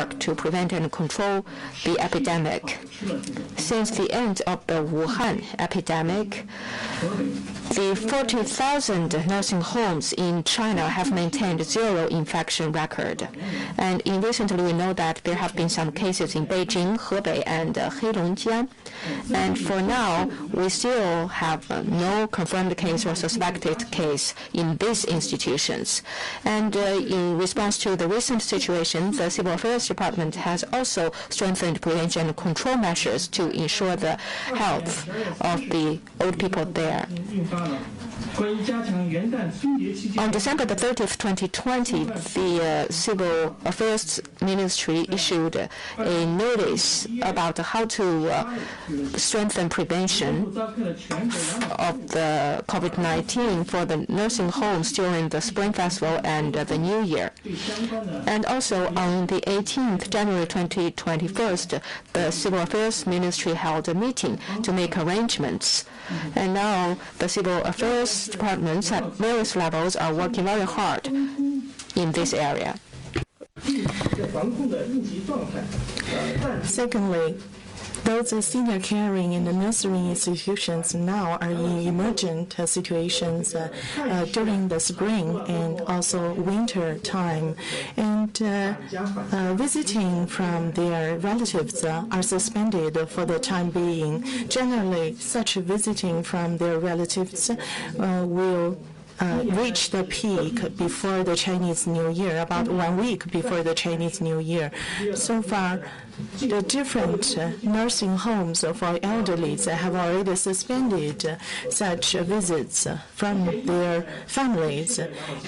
work to prevent and control the epidemic. Since the end of the Wuhan epidemic, the 40,000 nursing homes in China have maintained zero infection record. And recently we know that there have been some cases in Beijing, Hebei, and Heilongjiang. And for now, we still have no confirmed case or suspected case in these institutions. And in response to the recent situation, the Civil Affairs Department has also strengthened prevention and control measures to ensure the health of the old people there. On December the 30th, 2020, the Civil Affairs Ministry issued a notice about how to strengthen prevention of the COVID-19 for the nursing homes during the Spring Festival and the New Year. And also on the 18th January 2021, the Civil Affairs Ministry held a meeting to make arrangements. And now the Civil Affairs departments at various levels are working very hard in this area. Secondly, those senior caring in the nursery institutions now are in emergent situations during the spring and also winter time. And visiting from their relatives are suspended for the time being. Generally, such visiting from their relatives will reach the peak before the Chinese New Year, about 1 week before the Chinese New Year. So far, the different nursing homes for elderly have already suspended such visits from their families,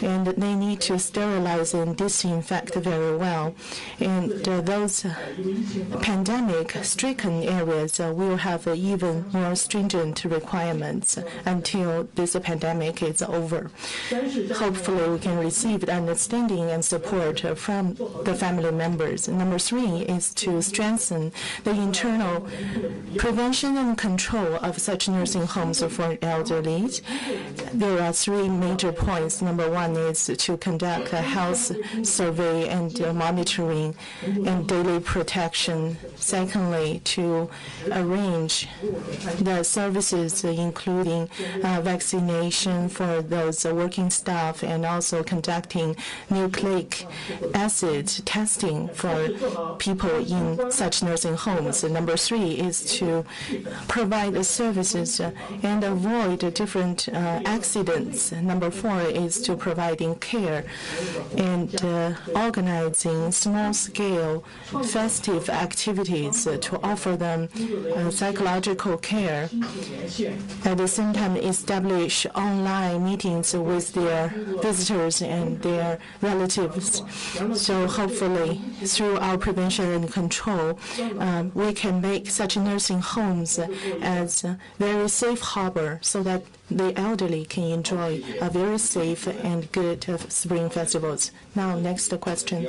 and they need to sterilize and disinfect very well. And those pandemic-stricken areas will have even more stringent requirements until this pandemic is over. Hopefully, we can receive the understanding and support from the family members. Number 3 is to strengthen the internal prevention and control of such nursing homes for elderly. There are 3 major points. Number 1 is to conduct a health survey and monitoring and daily protection. Secondly, to arrange the services including vaccination for those working staff and also conducting nucleic acid testing for people in such nursing homes. Number 3 is to provide the services and avoid different accidents. Number 4 is to providing care and organizing small-scale festive activities to offer them psychological care. At the same time, establish online meetings with their visitors and their relatives. So hopefully, through our prevention and control, we can make such nursing homes as a very safe harbor so that the elderly can enjoy a very safe and good spring festivals. Now, next question.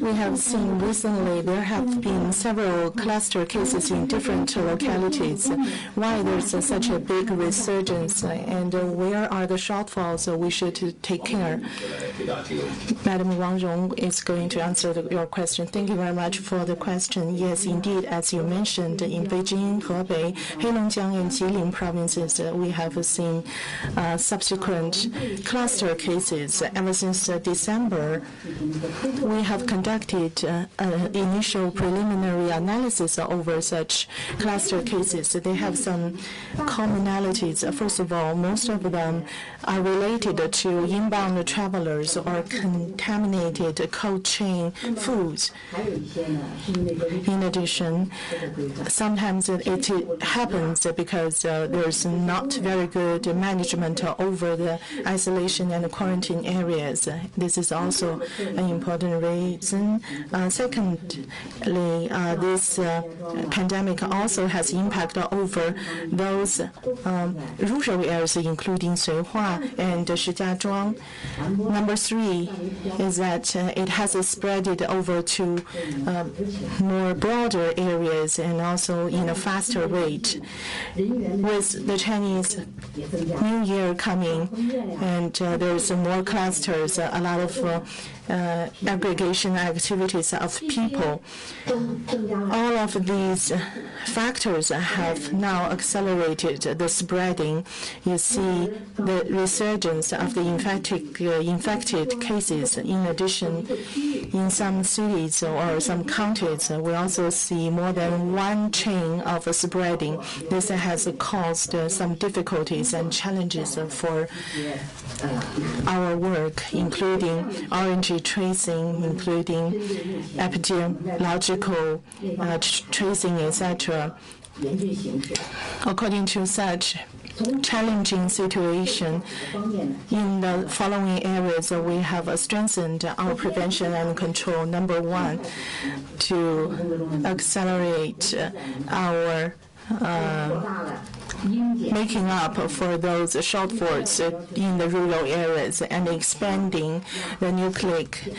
We have seen recently there have been several cluster cases in different localities. Why there's such a big resurgence, and where are the shortfalls we should take care? Madam Wang Rong is going to answer your question. Thank you very much for the question. Yes, indeed, as you mentioned, in Beijing, Hebei, Heilongjiang, and Jilin provinces, we have seen subsequent cluster cases. Ever since December, we have conducted initial preliminary analysis over such cluster cases. They have some commonalities. First of all, most of them are related to inbound travelers or contaminated cold chain foods. In addition, sometimes it happens because there's not very good management over the isolation and quarantine areas. This is also an important reason. Secondly, this pandemic also has impact over those rural areas, including Suihua and Shijiazhuang. Number 3 is that it has spread over to more broader areas and also in a faster rate. With the Chinese New Year coming, and there's more clusters, a lot of aggregation activities of people. All of these factors have now accelerated the spreading. You see the resurgence of the infected cases. In addition, in some cities or some counties, we also see more than one chain of spreading. This has caused some difficulties and challenges for our work, including origin tracing, including epidemiological tracing, etc. According to such challenging situation, in the following areas, we have strengthened our prevention and control. Number 1, to accelerate our making up for those shortfalls in the rural areas and expanding the nucleic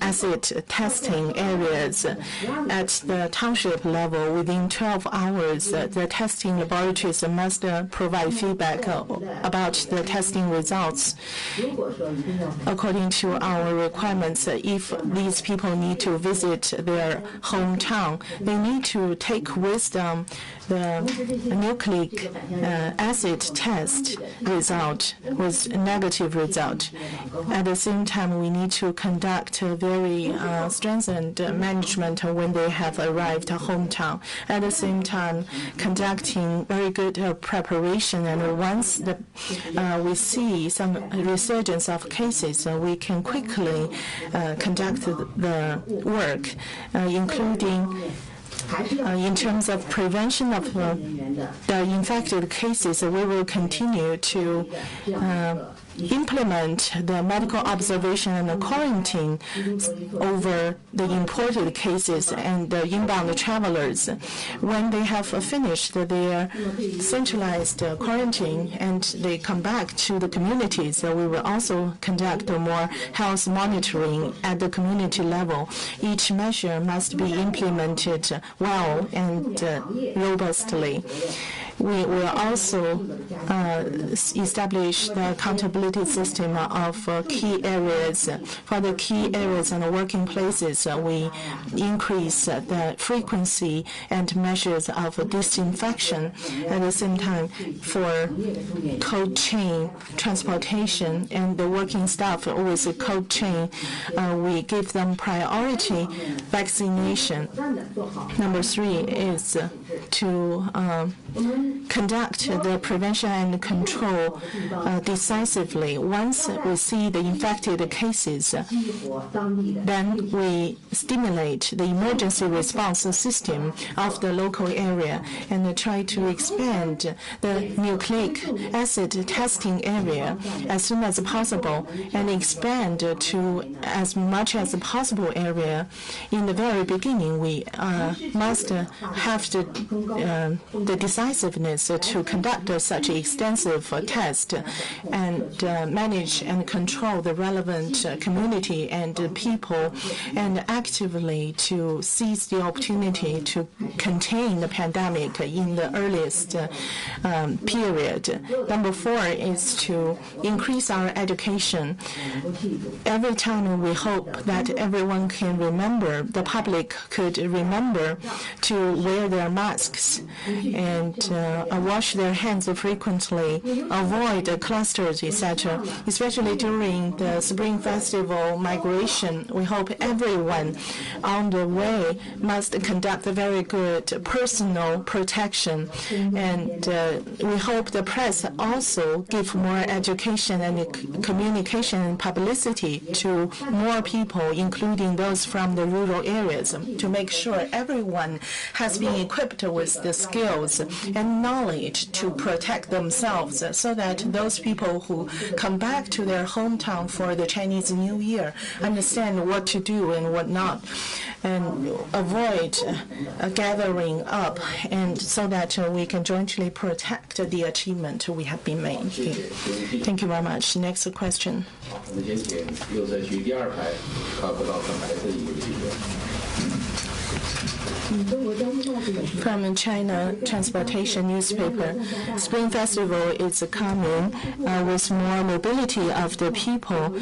acid testing areas at the township level. Within 12 hours, the testing laboratories must provide feedback about the testing results. According to our requirements, if these people need to visit their hometown, they need to take with them the nucleic acid test result with negative result. At the same time, we need to conduct a very strengthened management when they have arrived hometown. At the same time, conducting very good preparation, and once we see some resurgence of cases, we can quickly conduct the work, including in terms of prevention of the infected cases. We will continue to implement the medical observation and the quarantine over the imported cases and the inbound travelers. When they have finished their centralized quarantine and they come back to the communities, we will also conduct more health monitoring at the community level. Each measure must be implemented well and robustly. We will also establish the accountability system of key areas. For the key areas and working places, we increase the frequency and measures of disinfection. At the same time, for cold chain transportation and the working staff with the cold chain, we give them priority vaccination. Number 3 is to conduct the prevention and control decisively. Once we see the infected cases, then we stimulate the emergency response system of the local area and try to expand the nucleic acid testing area as soon as possible and expand to as much as possible area. In the very beginning, we must have the decisiveness to conduct such extensive test and manage and control the relevant community and people, and actively to seize the opportunity to contain the pandemic in the earliest period. Number 4 is to increase our education. Every time we hope that everyone can remember, the public could remember to wear their masks and wash their hands frequently, avoid clusters, etc. Especially during the Spring Festival migration, we hope everyone on the way must conduct a very good personal protection. And we hope the press also give more education and communication and publicity to more people, including those from the rural areas, to make sure everyone has been equipped with the skills and knowledge to protect themselves so that those people who come back to their hometown for the Chinese New Year understand what to do and what not, and avoid gathering up, and so that we can jointly protect the achievement we have been making. Thank you very much. Next question. From China Transportation newspaper, Spring Festival is coming with more mobility of the people.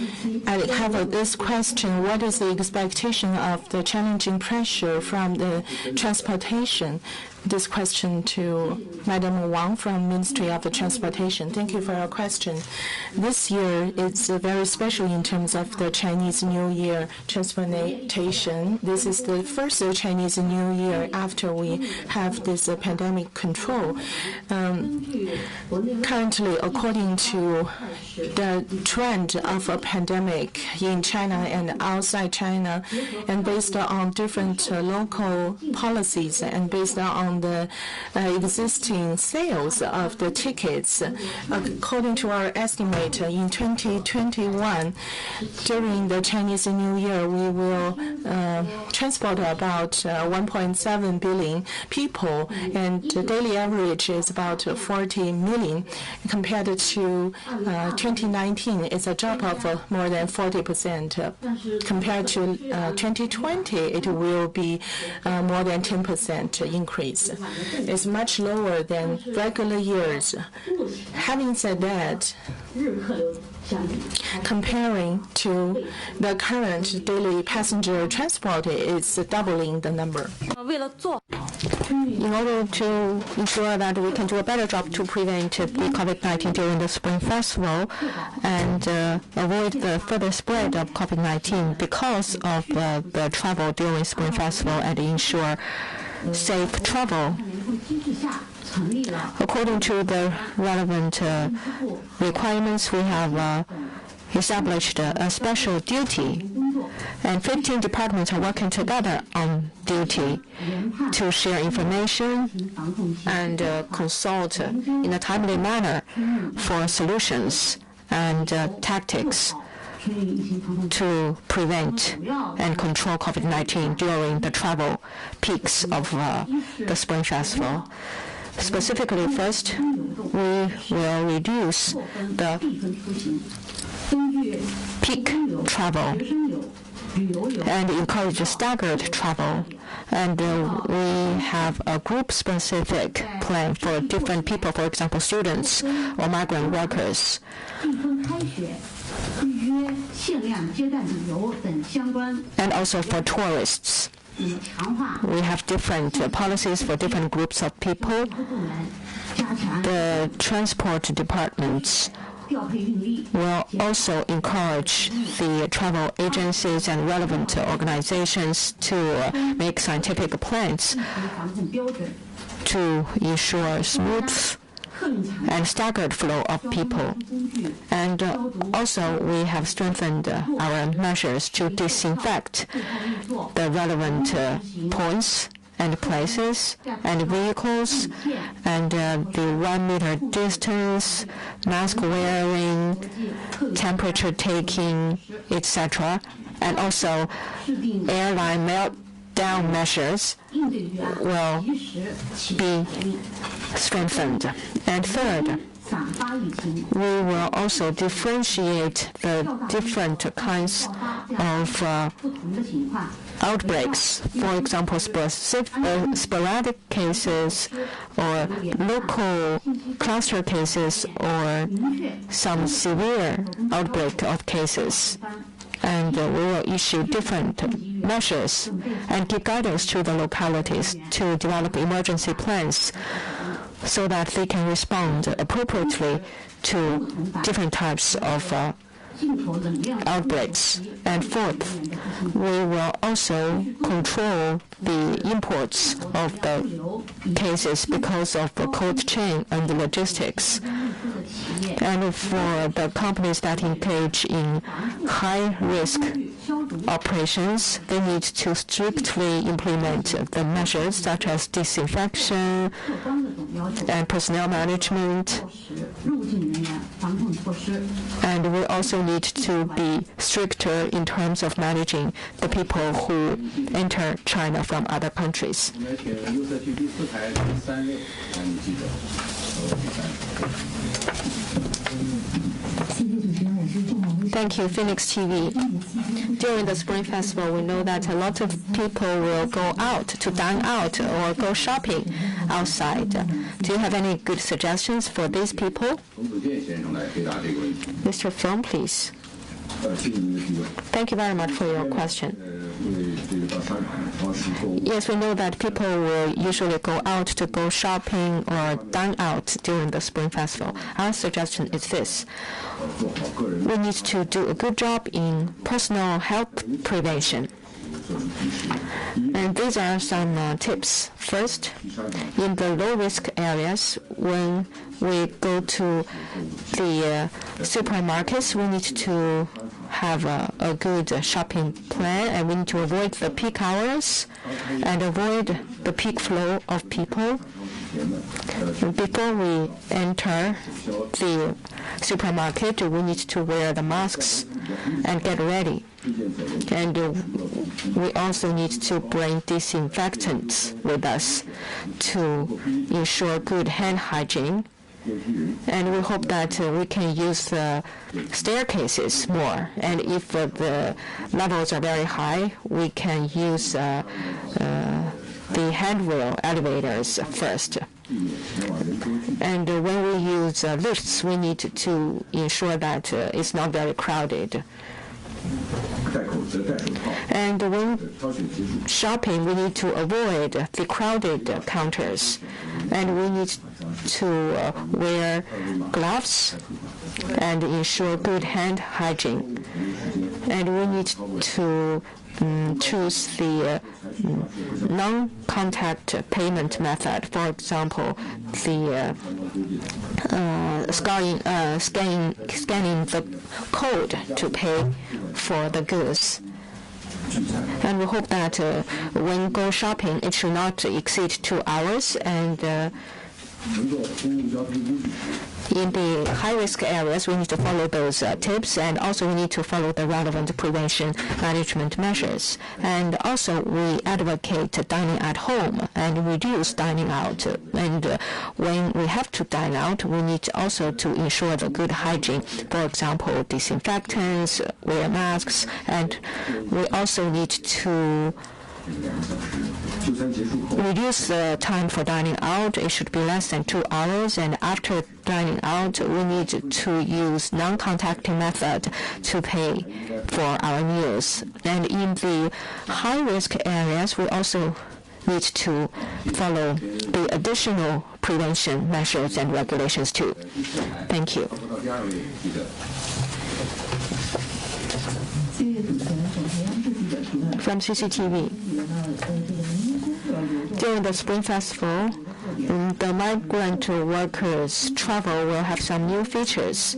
I have this question: what is the expectation of the challenging pressure from the transportation? This question to Madam Wang from Ministry of Transportation. Thank you for your question. This year it's very special in terms of the Chinese New Year transportation. This is the first Chinese New Year after we have this pandemic control. Currently, according to the trend of a pandemic in China and outside China, and based on different local policies and based on the existing sales of the tickets, according to our estimate, in 2021, during the Chinese New Year, we will transport about 1.7 billion people, and the daily average is about 40 million. Compared to 2019, it's a drop of more than 40%. Compared to 2020, it will be more than 10% increase. It's much lower than regular years. Having said that, comparing to the current daily passenger transport, it's doubling the number. In order to ensure that we can do a better job to prevent the COVID-19 during the Spring Festival and avoid the further spread of COVID-19 because of the travel during Spring Festival and ensure safe travel, according to the relevant requirements, we have established a special duty, and 15 departments are working together on duty to share information and consult in a timely manner for solutions and tactics to prevent and control COVID-19 during the travel peaks of the Spring Festival. Specifically, first, we will reduce the peak travel and encourage staggered travel. And we have a group-specific plan for different people, for example, students or migrant workers. And also for tourists. We have different policies for different groups of people. The transport departments will also encourage the travel agencies and relevant organizations to make scientific plans to ensure smooth and staggered flow of people. And also we have strengthened our measures to disinfect the relevant points and places and vehicles, and the 1 meter distance, mask wearing, temperature taking, etc. And also airline meltdown measures will be strengthened. And third, we will also differentiate the different kinds of outbreaks. For example, sporadic cases or local cluster cases or some severe outbreak of cases. And we will issue different measures and give guidance to the localities to develop emergency plans so that they can respond appropriately to different types of outbreaks. And fourth, we will also control the imports of the cases because of the cold chain and the logistics. And for the companies that engage in high-risk operations, they need to strictly implement the measures such as disinfection and personnel management. And we also need to be stricter in terms of managing the people who enter China from other countries. Thank you, Phoenix TV. During the Spring Festival, we know that a lot of people will go out to dine out or go shopping outside. Do you have any good suggestions for these people? Mr. Fong, please. Thank you very much for your question. Yes, we know that people will usually go out to go shopping or dine out during the Spring Festival. Our suggestion is this. We need to do a good job in personal health prevention. And these are some tips. First, in the low-risk areas, when we go to the supermarkets, we need to have a good shopping plan, and we need to avoid the peak hours and avoid the peak flow of people. Before we enter the supermarket, we need to wear the masks and get ready. And we also need to bring disinfectants with us to ensure good hand hygiene. And we hope that we can use the staircases more. And if the levels are very high, we can use the handrail elevators first. And when we use lifts, we need to ensure that it's not very crowded. And when shopping, we need to avoid the crowded counters. And we need to wear gloves and ensure good hand hygiene. And we need to choose the non-contact payment method. For example, the scanning the code to pay for the goods. And we hope that when go shopping, it should not exceed 2 hours. And in the high-risk areas, we need to follow those tips, and also we need to follow the relevant prevention management measures. And also, we advocate dining at home and reduce dining out. And when we have to dine out, we need also to ensure the good hygiene. For example, disinfectants, wear masks, and we also need to reduce the time for dining out. It should be less than 2 hours, and after dining out, we need to use non-contacting method to pay for our meals. And in the high-risk areas, we also need to follow the additional prevention measures and regulations too. Thank you. From CCTV. During the Spring Festival, the migrant workers' travel will have some new features.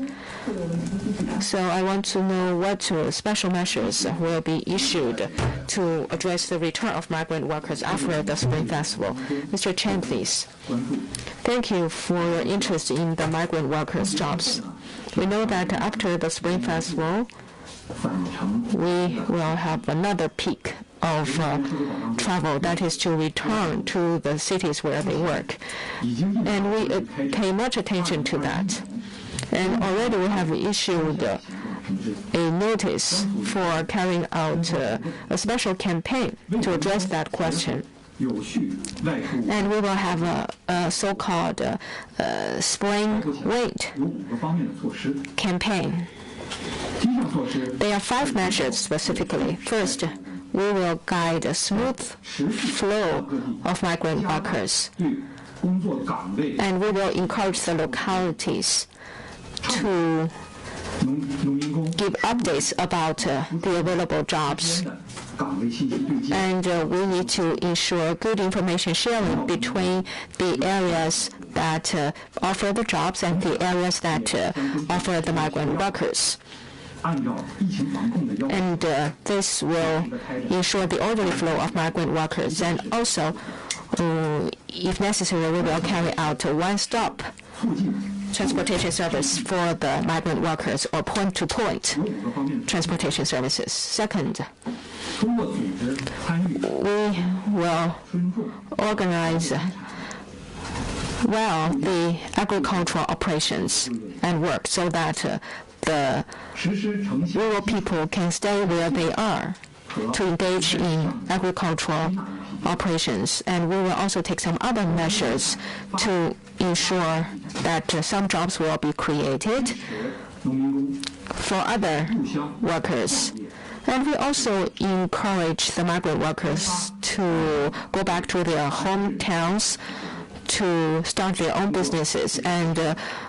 So I want to know what special measures will be issued to address the return of migrant workers after the Spring Festival. Mr. Chen, please. Thank you for your interest in the migrant workers' jobs. We know that after the Spring Festival, we will have another peak of travel, that is to return to the cities where they work. And we pay much attention to that. And already we have issued a notice for carrying out a special campaign to address that question. And we will have a so-called spring wait campaign. There are 5 measures specifically. First, we will guide a smooth flow of migrant workers, and we will encourage the localities to give updates about the available jobs. And we need to ensure good information sharing between the areas that offer the jobs and the areas that offer the migrant workers. And this will ensure the orderly flow of migrant workers. And also, if necessary, we will carry out a one-stop transportation service for the migrant workers, or point-to-point transportation services. Second, we will organize well the agricultural operations and work so that the rural people can stay where they are to engage in agricultural operations. And we will also take some other measures to ensure that some jobs will be created for other workers. And we also encourage the migrant workers to go back to their hometowns to start their own businesses, and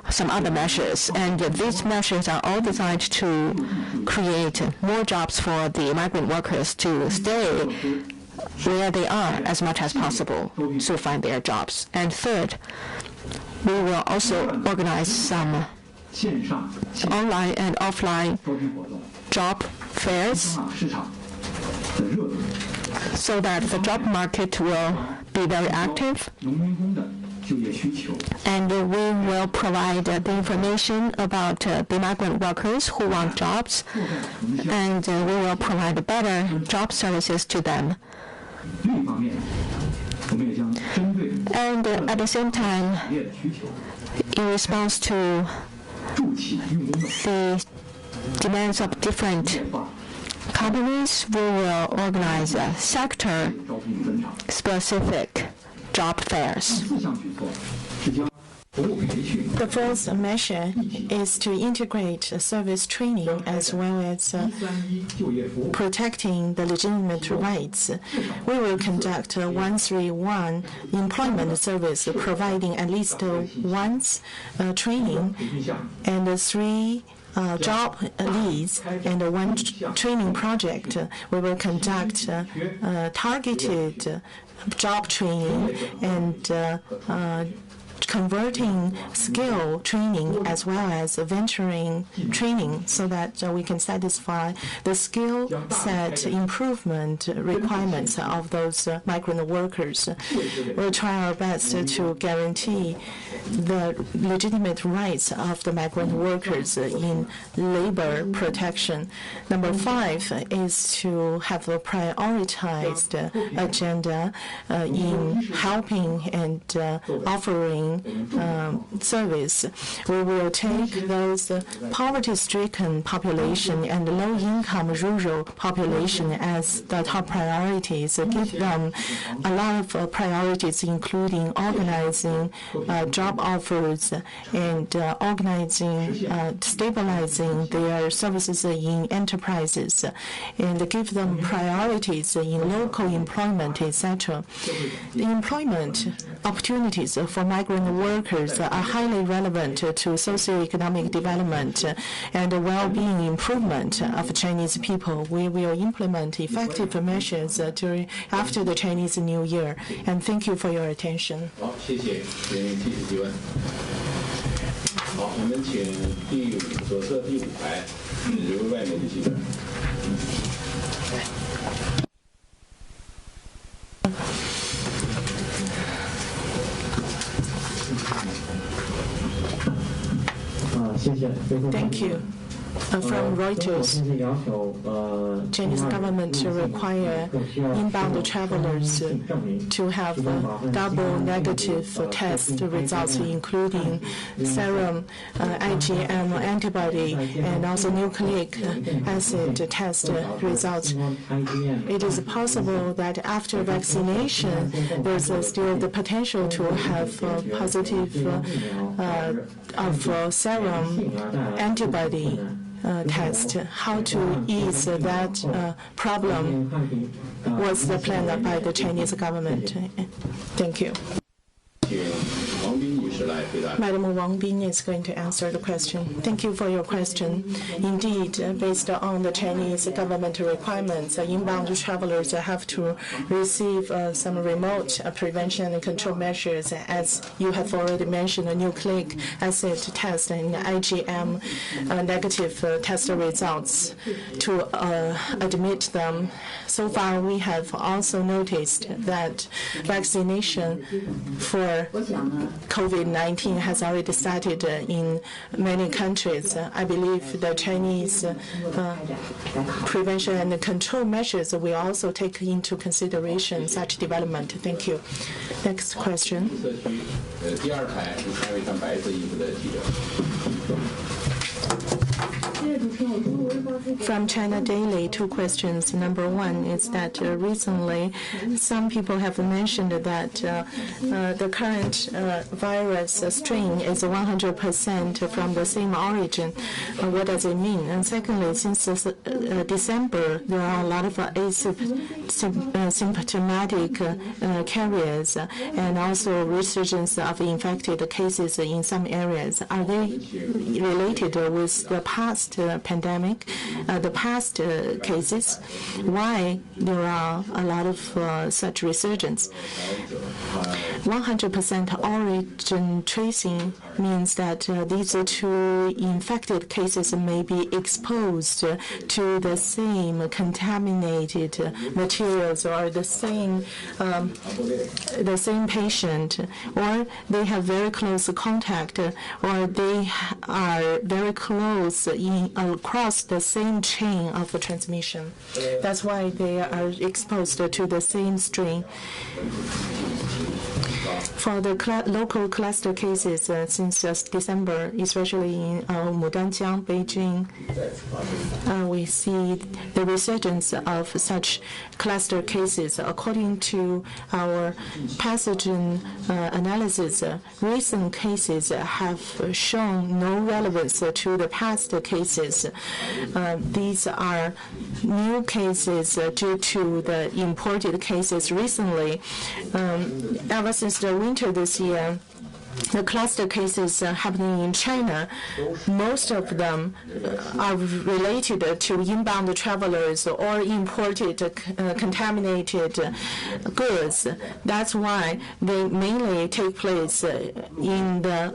some other measures. And these measures are all designed to create more jobs for the migrant workers to stay where they are as much as possible to find their jobs. And third, we will also organize some online and offline job fairs so that the job market will be very active, and we will provide the information about the migrant workers who want jobs, and we will provide better job services to them. And at the same time, in response to the demands of different companies, we will organize sector-specific job fairs. The first measure is to integrate service training as well as protecting the legitimate rights. We will conduct a 131 employment service providing at least once training and 3 job leads and 1 training project. We will conduct targeted job training and converting skill training as well as venturing training so that we can satisfy the skill set improvement requirements of those migrant workers. We'll try our best to guarantee the legitimate rights of the migrant workers in labor protection. Number 5 is to have a prioritized agenda in helping and offering service. We will take those poverty-stricken population and low-income rural population as the top priorities, give them a lot of priorities, including organizing job offers and stabilizing their services in enterprises, and give them priorities in local employment, etc. The employment opportunities for migrant workers are highly relevant to socioeconomic development and well-being improvement of Chinese people. We will implement effective measures after the Chinese New Year. And thank you for your attention. 好，谢谢，请继续提问。好，我们请左侧第5排这位外媒的记者。Thank you. From Reuters, Chinese government require inbound travelers to have double negative test results, including serum IgM antibody and also nucleic acid test results. It is possible that after vaccination, there's still the potential to have positive of serum antibody test. How to ease that problem was the plan by the Chinese government. Thank you. 士来回答。 Madam Wang Bin is going to answer the question. Thank you for your question. Indeed, based on the Chinese government requirements, inbound travelers have to receive some remote prevention and control measures, as you have already mentioned, a nucleic acid test and IgM negative test results to admit them. So far, we have also noticed that vaccination for COVID-19 has already started in many countries. I believe the Chinese prevention and control measures will also take into consideration such development. Thank you. Next question. 社区第二排是穿一穿白色衣服的记者。 From China Daily, 2 questions. Number 1 is that recently some people have mentioned that the current virus strain is 100% from the same origin. What does it mean? And secondly, since December, there are a lot of asymptomatic carriers and also resurgence of infected cases in some areas. Are they related with the past pandemic, the past cases? Why there are a lot of such resurgence? 100% origin tracing means that these 2 infected cases may be exposed to the same contaminated materials or the same patient, or they have very close contact, or they are very close across the same chain of transmission. That's why they are exposed to the same strain. For the local cluster cases since December, especially in Mudanjiang, Beijing, we see the resurgence of such cluster cases. According to our pathogen analysis, recent cases have shown no relevance to the past cases. These are new cases due to the imported cases recently. Ever since the winter this year, the cluster cases happening in China, most of them are related to inbound travelers or imported contaminated goods. That's why they mainly take place in the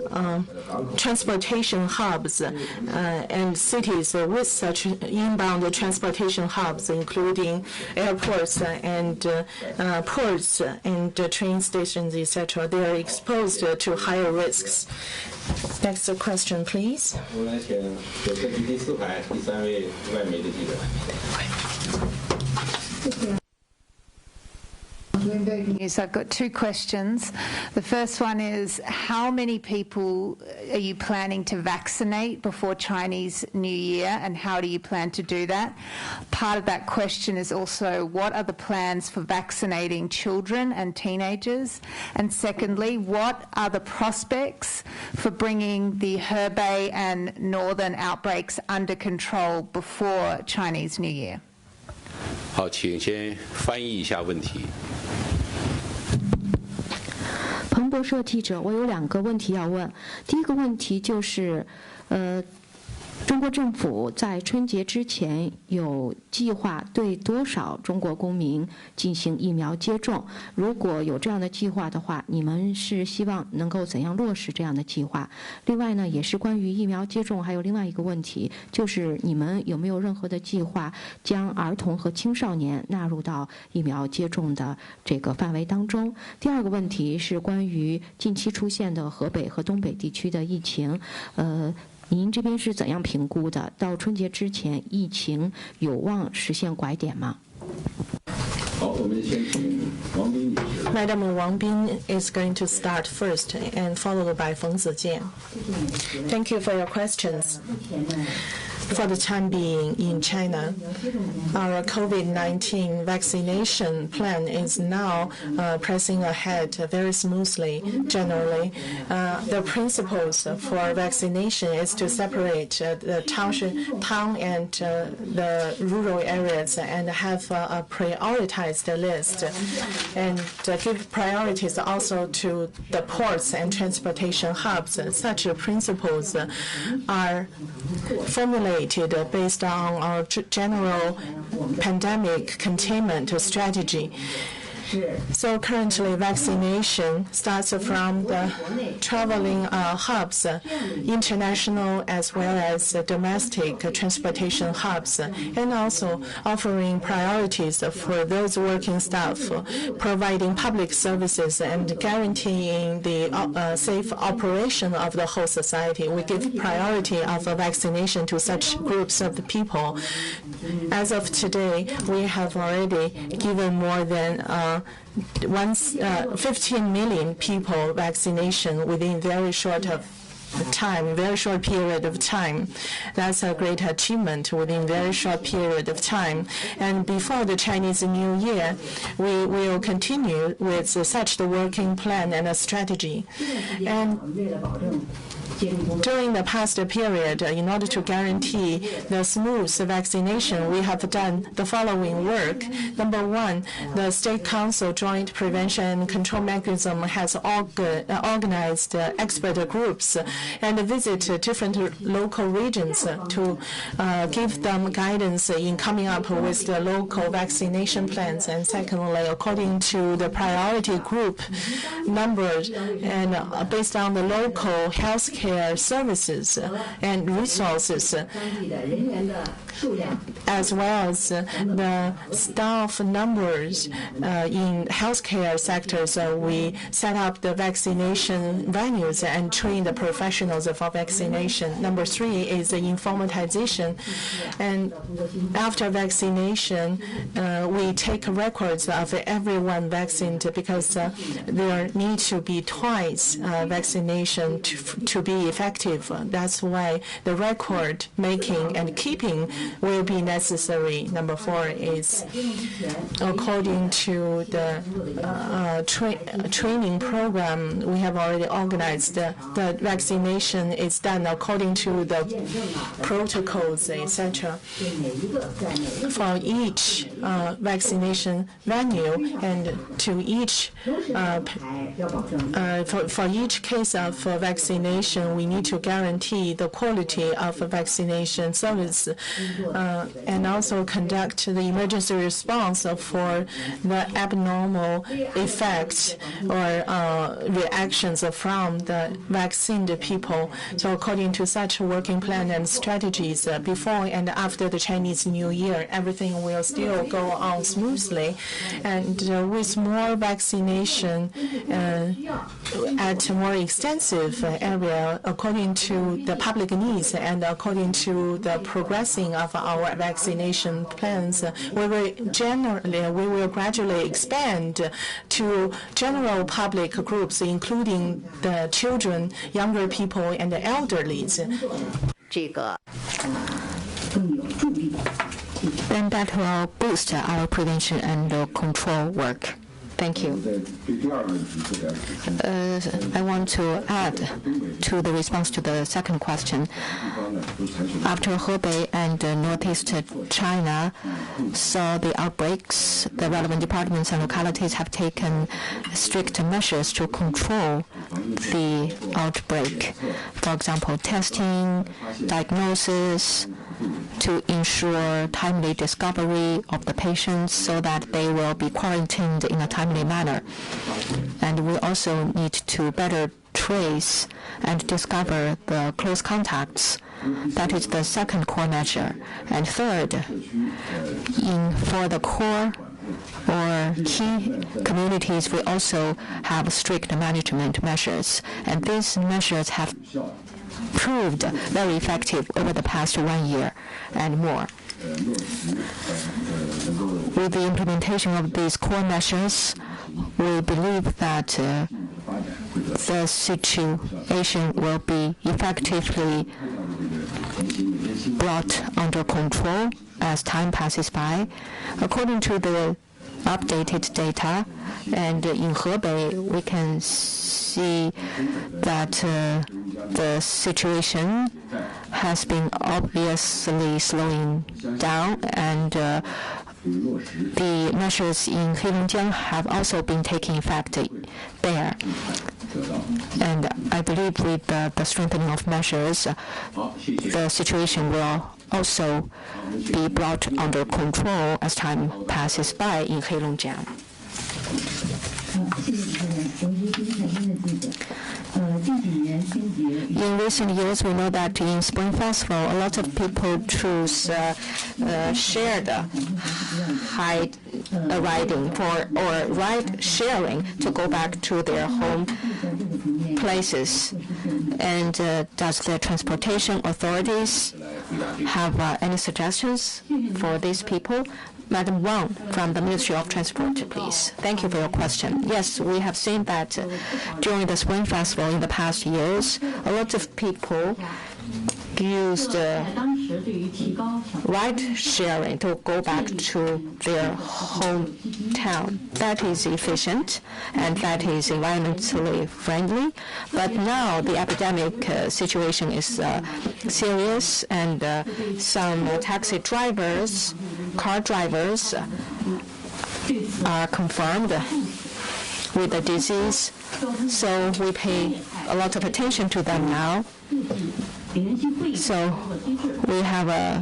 transportation hubs and cities with such inbound transportation hubs, including airports and ports and train stations, etc. They are exposed to higher risks. Next question, please. 我来请社区第4排第3位外媒的记者。 I've got 2 questions. The first one is, how many people are you planning to vaccinate before Chinese New Year, and how do you plan to do that? Part of that question is also, what are the plans for vaccinating children and teenagers? And secondly, what are the prospects for bringing the Hebei and northern outbreaks under control before Chinese New Year? 好，请先翻译一下问题。彭博社记者，我有2个问题要问。第一个问题就是，中国政府在春节之前有计划对多少中国公民进行疫苗接种？如果有这样的计划的话，你们是希望能够怎样落实这样的计划？另外呢，也是关于疫苗接种，还有另外一个问题，就是你们有没有任何的计划将儿童和青少年纳入到疫苗接种的这个范围当中？第二个问题是关于近期出现的河北和东北地区的疫情，您这边是怎样评估的？到春节之前，疫情有望实现拐点吗？ Madam Wang Bin is going to start first and followed by Feng Zijian. Thank you for your questions. for the time being in China. Our COVID-19 vaccination plan is now pressing ahead very smoothly. Generally, the principles for vaccination is to separate the town and the rural areas and have a prioritized list, and give priorities also to the ports and transportation hubs. Such principles are formulated based on our general pandemic containment strategy. So currently, vaccination starts from the traveling hubs, international as well as domestic transportation hubs, and also offering priorities for those working staff, providing public services and guaranteeing the safe operation of the whole society. We give priority of vaccination to such groups of people. As of today, we have already given more than 15 million people vaccination within very short period of time. That's a great achievement within very short period of time. And before the Chinese New Year, we will continue with such the working plan and a strategy. And during the past period, in order to guarantee the smooth vaccination, we have done the following work. Number one, the State Council Joint Prevention and Control Mechanism has organized expert groups and visit different local regions to give them guidance in coming up with the local vaccination plans. And secondly, according to the priority group numbers and based on the local healthcare services and resources, as well as the staff numbers in healthcare sectors, we set up the vaccination venues and train the professionals for vaccination. Number three is the informatization. And after vaccination, we take records of everyone vaccinated because there need to be twice vaccination to be effective. That's why the record making and keeping will be necessary. Number four is according to the training program we have already organized. The vaccination is done according to the protocols, etc. For each vaccination venue and to each for each case of vaccination, we need to guarantee the quality of vaccination service and also conduct the emergency response for the abnormal effects or reactions from the vaccinated people. So according to such working plan and strategies, before and after the Chinese New Year, everything will still go on smoothly. And with more vaccination at more extensive area, according to the public needs and according to the progressing of our vaccination plans, we will gradually expand to general public groups, including the children, younger people, and the elderly. And that will boost our prevention and control work. Thank you. I want to add to the response to the second question. After Hebei and Northeast China saw the outbreaks, the relevant departments and localities have taken strict measures to control the outbreak. For example, testing, diagnosis, to ensure timely discovery of the patients so that they will be quarantined in a timely manner. And we also need to better trace and discover the close contacts. That is the second core measure. And third, for the core or key communities, we also have strict management measures. And these measures have proved very effective over the past 1 year and more. With the implementation of these core measures, we believe that the situation will be effectively brought under control as time passes by. According to the updated data, and in Hebei, we can see that the situation has been obviously slowing down, and the measures in Heilongjiang have also been taking effect there. And I believe with the strengthening of measures, the situation will also be brought under control as time passes by in Heilongjiang. In recent years, we know that in Spring Festival, a lot of people choose shared riding or ride sharing to go back to their home places. And does the transportation authorities have any suggestions for these people? Madam Wang from the Ministry of Transport, please. Thank you for your question. Yes, we have seen that during the Spring Festival in the past years, a lot of people used ride sharing to go back to their hometown. That is efficient and that is environmentally friendly. But now the epidemic situation is serious, and some taxi drivers, car drivers are confirmed with the disease. So we pay a lot of attention to them now. So we have a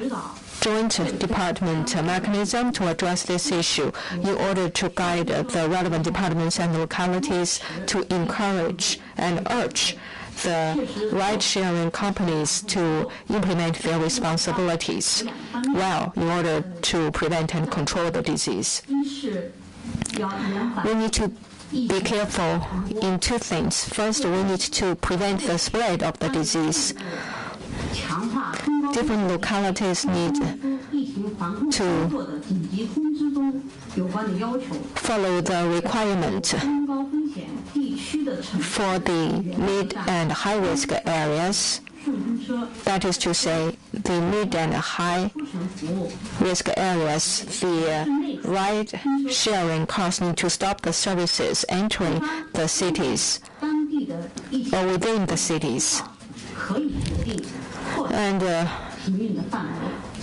joint department mechanism to address this issue in order to guide the relevant departments and localities to encourage and urge the ride-sharing companies to implement their responsibilities well in order to prevent and control the disease. We need to be careful in two things. First, we need to prevent the spread of the disease. Different localities need to follow the requirement for the mid and high-risk areas. That is to say, the mid and high-risk areas, the ride-sharing cars need to stop the services entering the cities or within the cities. And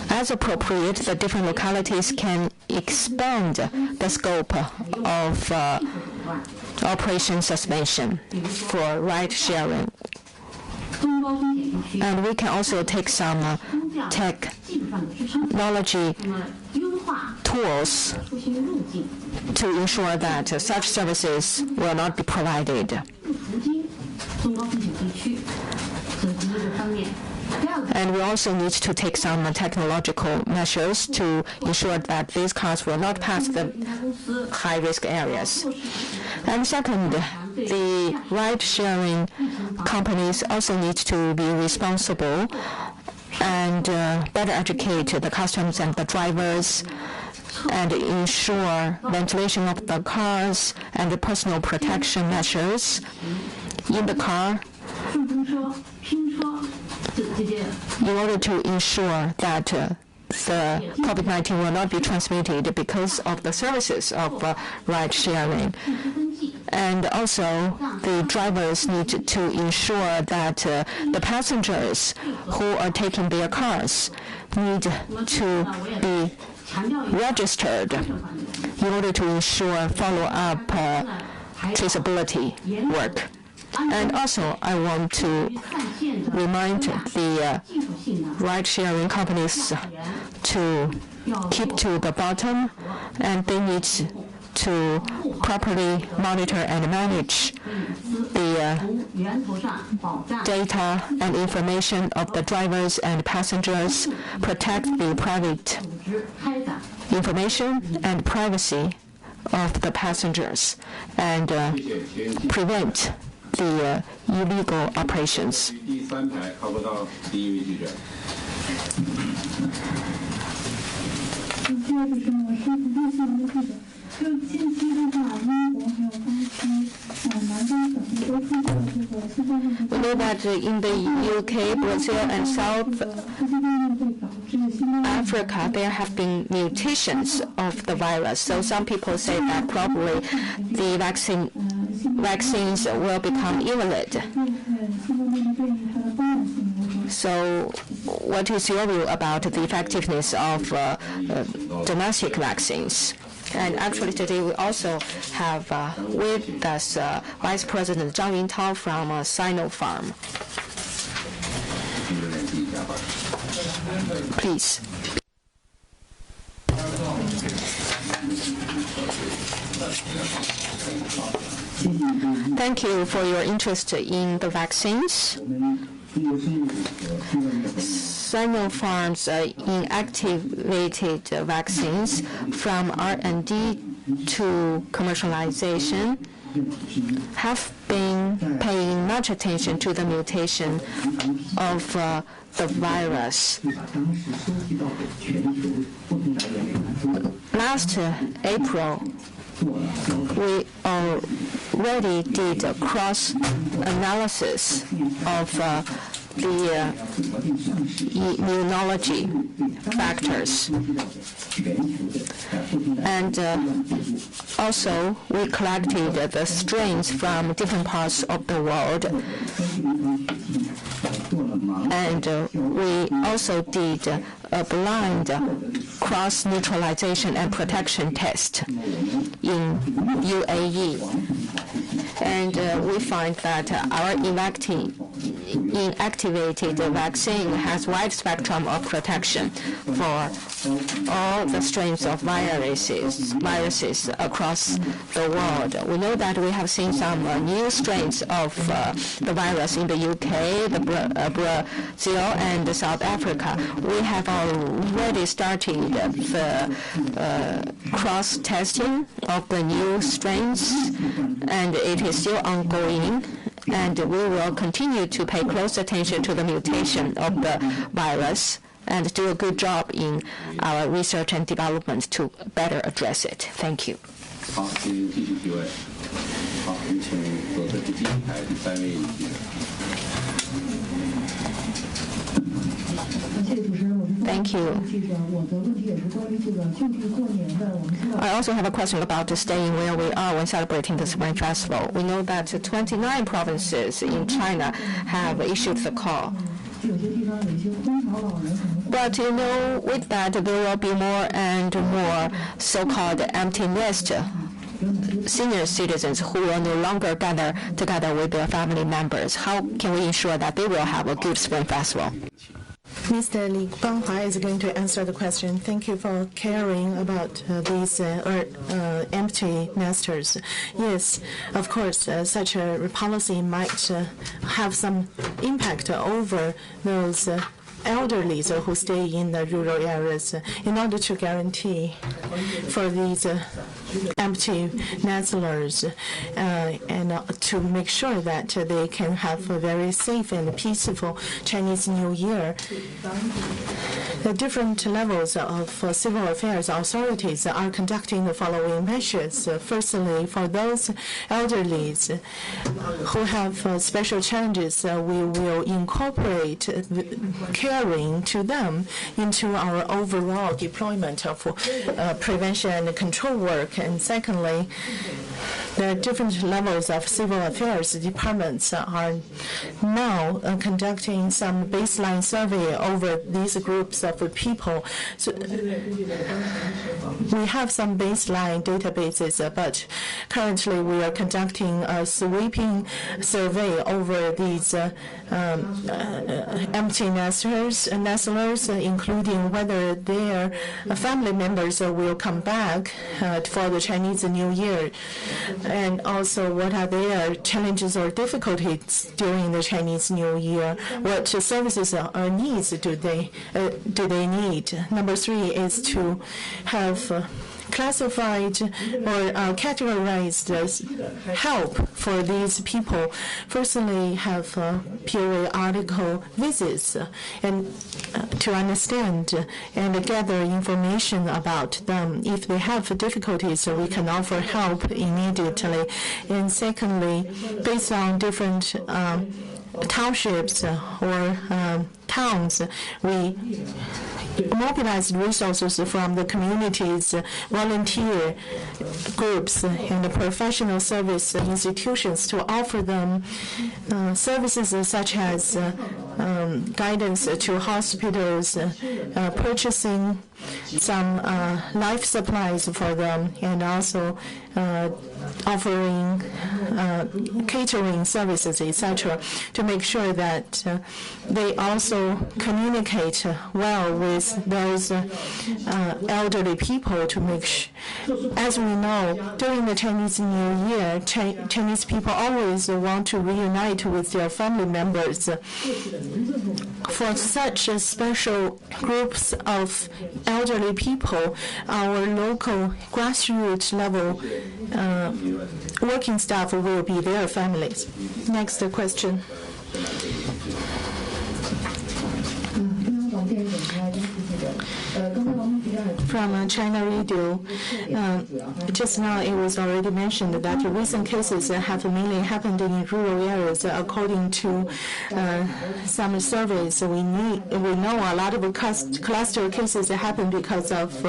as appropriate, the different localities can expand the scope of operation suspension for ride-sharing. And we can also take some technology tools to ensure that such services will not be provided. And we also need to take some technological measures to ensure that these cars will not pass the high-risk areas. And second, the ride-sharing companies also need to be responsible and better educate the customers and the drivers and ensure ventilation of the cars and the personal protection measures in the car in order to ensure that the COVID-19 will not be transmitted because of the services of ride-sharing. And also, the drivers need to ensure that the passengers who are taking their cars need to be registered in order to ensure follow-up traceability work. And also, I want to remind the ride-sharing companies to keep to the bottom, and they need to properly monitor and manage the data and information of the drivers and passengers, protect the private information and privacy of the passengers, and prevent the illegal operations. We know that in the UK, Brazil, and South Africa, there have been mutations of the virus. So some people say that probably the vaccines will become invalid. So what is your view about the effectiveness of domestic vaccines? And actually today we also have with us Vice President Zhang Yintao from Sinopharm. Please. Thank you for your interest in the vaccines. Sinopharm's inactivated vaccines from R&D to commercialization have been paying much attention to the mutation of the virus. Last April, we already did a cross-analysis of the immunology factors. And also, we collected the strains from different parts of the world. And we also did a blind cross-neutralization and protection test in UAE. And we find that our inactivated vaccine has wide spectrum of protection for all the strains of viruses across the world. We know that we have seen some new strains of the virus in the UK, Brazil, and South Africa. We have already started the cross-testing of the new strains, and it is still ongoing. And we will continue to pay close attention to the mutation of the virus and do a good job in our research and development to better address it. Thank you. 好，请继续提问。好，有请左侧第一排第3位议员。 Thank you. I also have a question about staying where we are when celebrating the Spring Festival. We know that 29 provinces in China have issued the call. But you know, with that, there will be more and more so-called empty nest senior citizens who will no longer gather together with their family members. How can we ensure that they will have a good Spring Festival? Mr. Li Guanghua is going to answer the question. Thank you for caring about these empty nesters. Yes, of course, such a policy might have some impact over those elderly who stay in the rural areas. In order to guarantee for these empty nestlers and to make sure that they can have a very safe and peaceful Chinese New Year, the different levels of civil affairs authorities are conducting the following measures. Firstly, for those elderly who have special challenges, we will incorporate caring to them into our overall deployment of prevention and control work. And secondly, there are different levels of civil affairs departments are now conducting some baseline survey over these groups of people. So we have some baseline databases, but currently we are conducting a sweeping survey over these empty nestlers, including whether their family members will come back for the Chinese New Year, and also what are their challenges or difficulties during the Chinese New Year, what services or needs do they need. Number 3 is to have classified or categorized help for these people. Firstly, have periodical visits and to understand and gather information about them. If they have difficulties, we can offer help immediately. And secondly, based on different townships or towns, we mobilize resources from the communities, volunteer groups, and professional service institutions to offer them services such as guidance to hospitals, purchasing some life supplies for them, and also offering catering services, etc., to make sure that they also communicate well with those elderly people to make sure. As we know, during the Chinese New Year, Chinese people always want to reunite with their family members. For such special groups of elderly people, our local grassroots level working staff will be their families. Next question. From China Radio, just now it was already mentioned that recent cases have mainly happened in rural areas. According to some surveys, we know a lot of cluster cases happen because of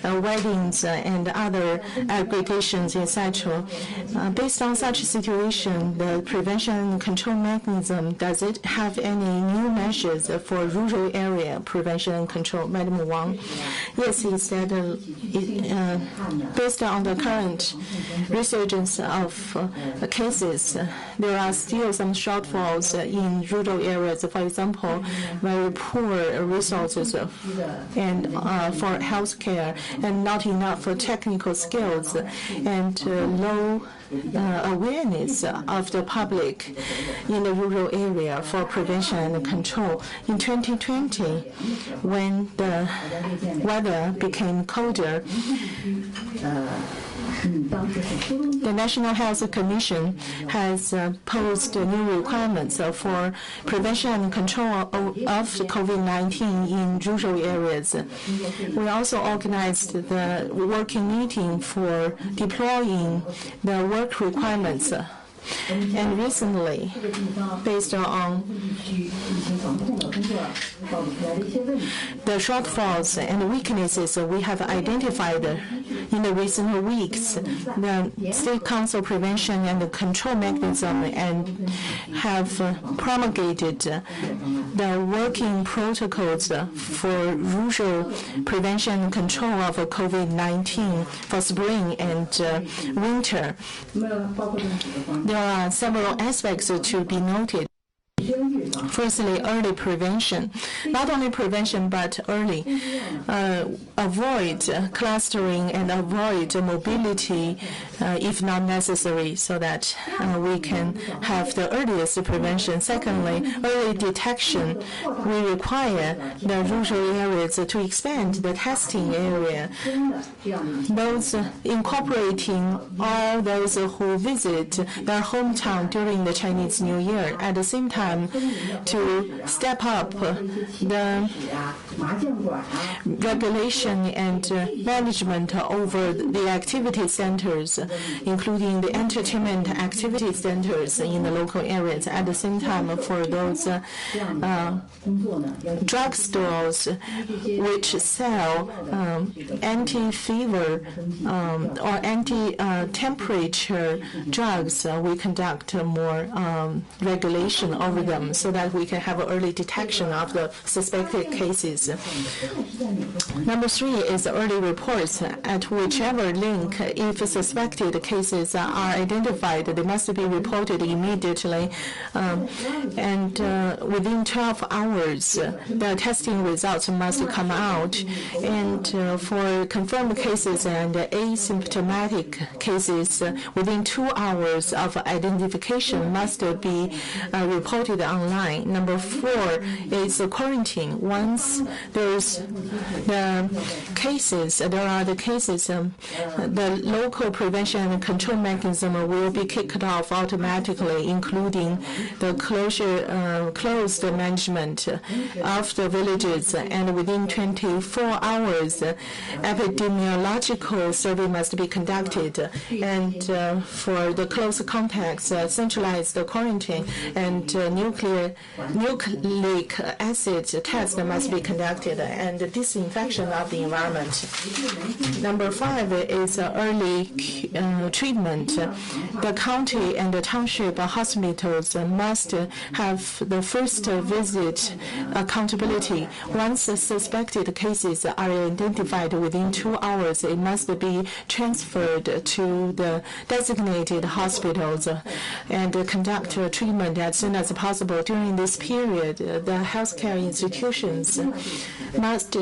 weddings and other aggregations, etc. Based on such situation, the prevention and control mechanism, does it have any new measures for rural area prevention and control? Madam Wang. Yes, he said based on the current resurgence of cases, there are still some shortfalls in rural areas. For example, very poor resources and for health care, and not enough technical skills, and low awareness of the public in the rural area for prevention and control. In 2020, when the weather became colder, the National Health Commission has posed new requirements for prevention and control of COVID-19 in rural areas. We also organized the working meeting for deploying the work requirements. And recently, based on the shortfalls and weaknesses we have identified in the recent weeks, the State Council Prevention and Control Mechanism and have promulgated the working protocols for rural prevention and control of COVID-19 for spring and winter. There are several aspects to be noted. Firstly, early prevention. Not only prevention, but early. Avoid clustering and avoid mobility if not necessary, so that we can have the earliest prevention. Secondly, early detection. We require the rural areas to expand the testing area. Those incorporating all those who visit their hometown during the Chinese New Year. At the same time, to step up the regulation and management over the activity centers, including the entertainment activity centers in the local areas. At the same time, for those drugstores which sell anti-fever or anti-temperature drugs, we conduct more regulation over them so that we can have early detection of the suspected cases. Number 3 is early reports. At whichever link, if suspected cases are identified, they must be reported immediately. And within 12 hours, the testing results must come out. And for confirmed cases and asymptomatic cases, within 2 hours of identification must be reported online. line. Number 4 is quarantine. Once there's the cases, the local prevention and control mechanism will be kicked off automatically, including the closed management of the villages, and within 24 hours, epidemiological survey must be conducted, and for the close contacts, centralized quarantine and nucleic acid test must be conducted, and disinfection of the environment. Number 5 is early treatment. The county and the township hospitals must have the first visit accountability. Once suspected cases are identified within 2 hours, it must be transferred to the designated hospitals and conduct treatment as soon as possible. During this period, the healthcare institutions must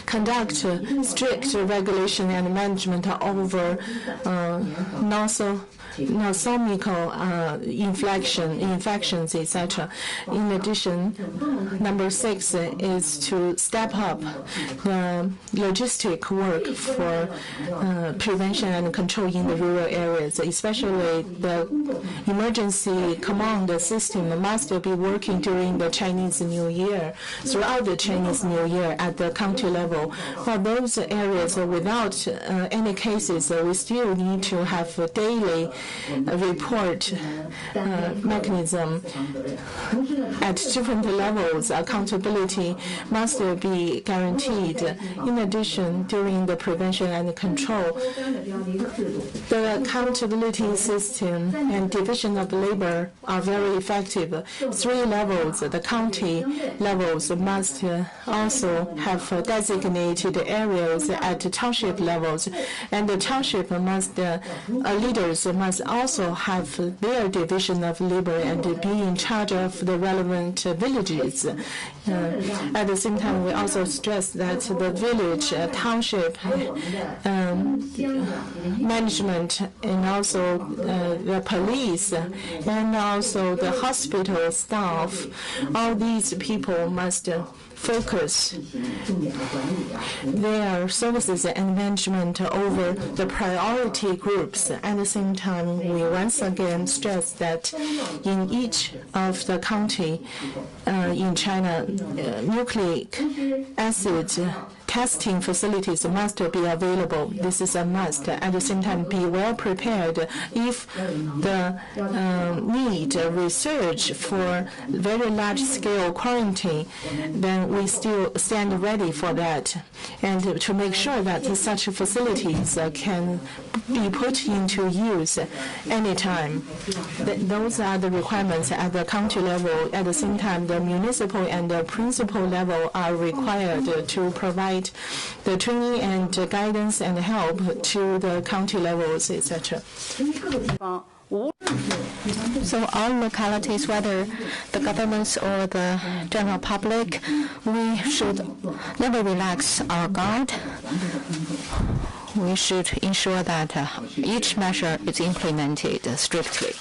conduct strict regulation and management over nosocomial infections, etc. In addition, number 6 is to step up the logistic work for prevention and control in the rural areas, especially the emergency command system must be working during the Chinese New Year, throughout the Chinese New Year at the county level. For those areas without any cases, we still need to have a daily report mechanism at different levels. Accountability must be guaranteed. In addition, during the prevention and control, the accountability system and division of labor are very effective. 3 levels, the county levels must also have designated areas at township levels, and the township leaders must also have their division of labor and be in charge of the relevant villages. At the same time, we also stress that the village, township management, and also the police, and also the hospital staff, all these people must focus their services and management over the priority groups. At the same time, we once again stress that in each of the county in China, nucleic acid testing facilities must be available. This is a must. At the same time, be well prepared. If the need research for very large-scale quarantine, then we still stand ready for that, and to make sure that such facilities can be put into use anytime. Those are the requirements at the county level. At the same time, the municipal and the principal level are required to provide the training and guidance and help to the county levels, etc. So all localities, whether the governments or the general public, we should never relax our guard. We should ensure that each measure is implemented strictly.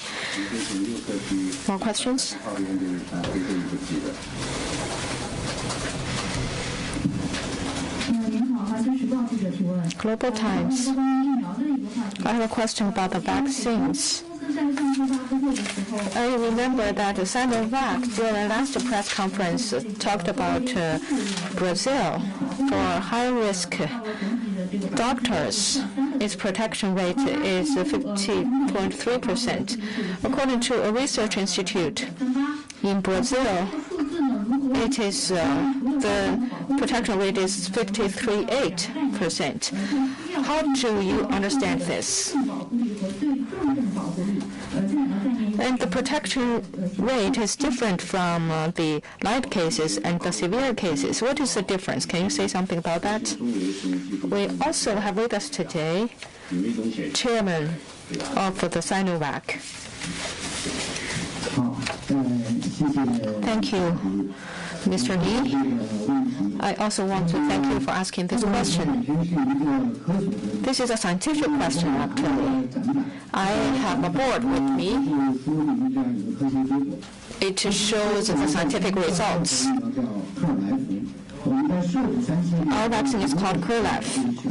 More questions? Global Times. I have a question about the vaccines. I remember that Sinovac, during the last press conference, talked about Brazil. For high-risk doctors, its protection rate is 50.3%. According to a research institute in Brazil, it is the protection rate is 53.8%. How do you understand this? And the protection rate is different from the light cases and the severe cases. What is the difference? Can you say something about that? We also have with us today Chairman of the Sinovac. Thank you, Mr. Li. I also want to thank you for asking this question. This is a scientific question, actually. I have a board with me, it shows the scientific results. Our vaccine is called Curlaf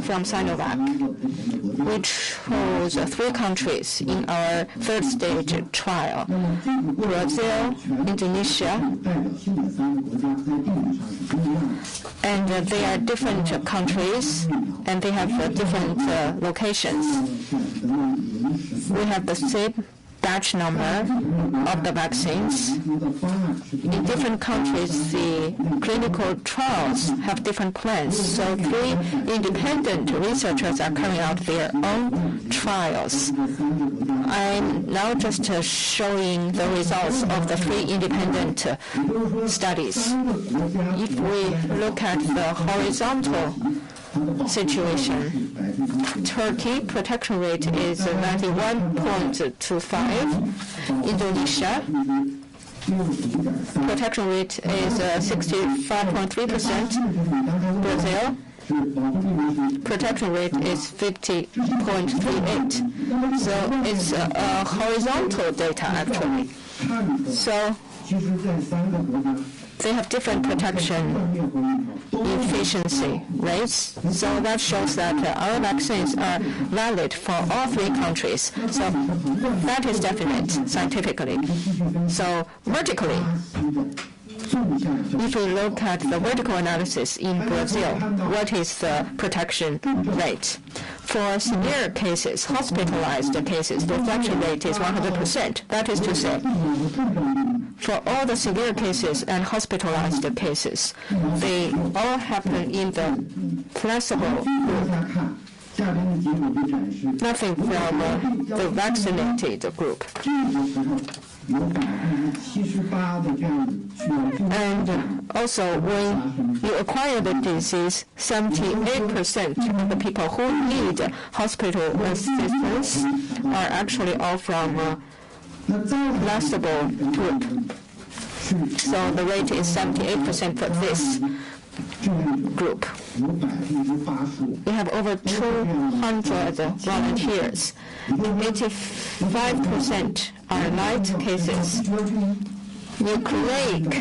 from Sinovac, which holds 3 countries in our third stage trial: Brazil, Indonesia, and they are different countries, and they have different locations. We have the same batch number of the vaccines. In different countries, the clinical trials have different plans. So 3 independent researchers are carrying out their own trials. I'm now just showing the results of the 3 independent studies. If we look at the horizontal situation, Turkey protection rate is 91.25. Indonesia protection rate is 65.3%. Brazil protection rate is 50.38. So it's horizontal data actually. So they have different protection efficiency rates. So that shows that our vaccines are valid for all 3 countries. So that is definite scientifically. So vertically, if we look at the vertical analysis in Brazil, what is the protection rate? For severe cases, hospitalized cases, the infection rate is 100%. That is to say, for all the severe cases and hospitalized cases, they all happen in the placebo group. Nothing from the vaccinated group. And also, when you acquire the disease, 78% of the people who need hospital assistance are actually all from placebo group. So the rate is 78% for this group. We have over 200 volunteers. 85% are light cases. Nucleic